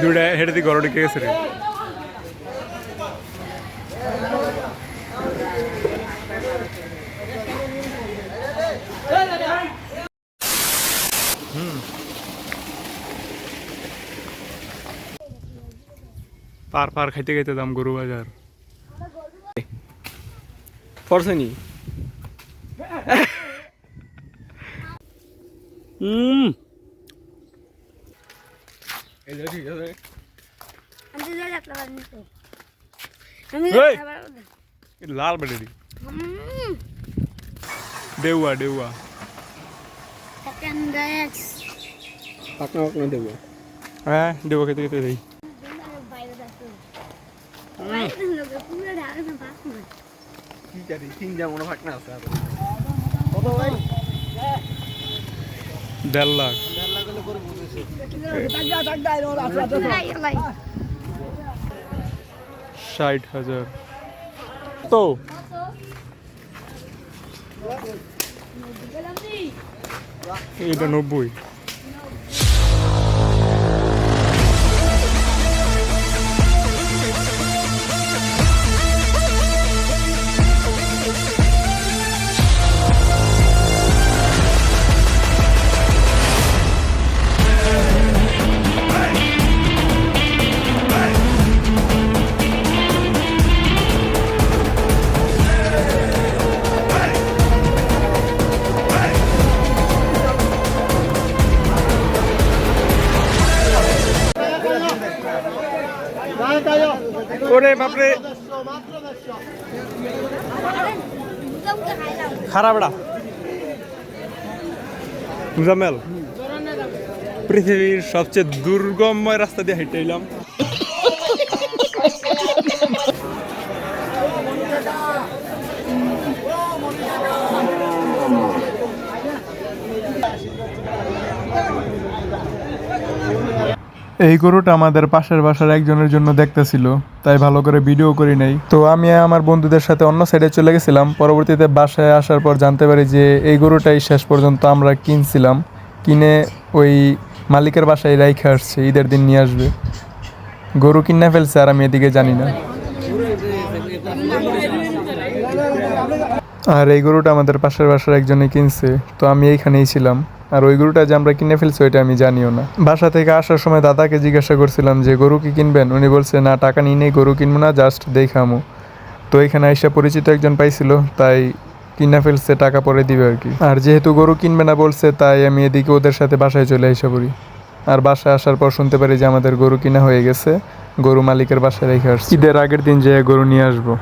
দুটা হেঁটে দিয়ে গরু ঢুকে গেছে রে। পার পার খাইতে খাইতে দাম গরু বাজার পড়ছনি লাল বেটি দেউয়া দেউয়া পাকনা পাকনা দেবো। হ্যাঁ দেউয়া খেতে খেতে দেই। কি জানি তিনটা মনে পাকনা আছে আর কত ভাই 1.5 লাখ 1.5 লাখ হলে করে বুঝেছে 60,000 তো এটা 90। ওরে বাপরে খারাপ এটা মুজাম্মেল পৃথিবীর সবচেয়ে দুর্গমময় রাস্তা দিয়ে হেঁটে এলাম। এই গরুটা আমাদের পাশের বাসার একজনের জন্য দেখতেছিল, তাই ভালো করে ভিডিও করি নাই। তো আমি আমার বন্ধুদের সাথে অন্য সাইডে চলে গেছিলাম। পরবর্তীতে বাসায় আসার পর জানতে পারি যে এই গরুটাই শেষ পর্যন্ত আমরা কিনছিলাম, কিনে ওই মালিকের বাসায় রাইখে আসছে, ঈদের দিন নিয়ে আসবে। গরু কিনে ফেলছে আর আমি এদিকে জানি না। আর এই গরুটা আমাদের পাশের বাসার একজনে কিনছে, তো আমি এইখানেই ছিলাম। আর ওই গরুটা যে আমরা কিনে ফেলছি ওইটা আমি জানিও না। বাসা থেকে আসার সময় দাদাকে জিজ্ঞাসা করছিলাম যে গরু কি কিনবেন, উনি বলছে না টাকা নিয়ে নেই, গরু কিনবো না, জাস্ট দেখামো। তো এখানে আইসা পরিচিত একজন পাইছিল, তাই কিনে ফেলছে, টাকা পরে দিবে আর কি। আর যেহেতু গরু কিনবে না বলছে, তাই আমি এদিকে ওদের সাথে বাসায় চলে আইসা পড়ি। আর বাসায় আসার পর শুনতে পারি যে আমাদের গরু কিনা হয়ে গেছে, গরু মালিকের বাসায় রেখে আসছে। ঈদের আগের দিন যেয়ে গরু নিয়ে আসবো।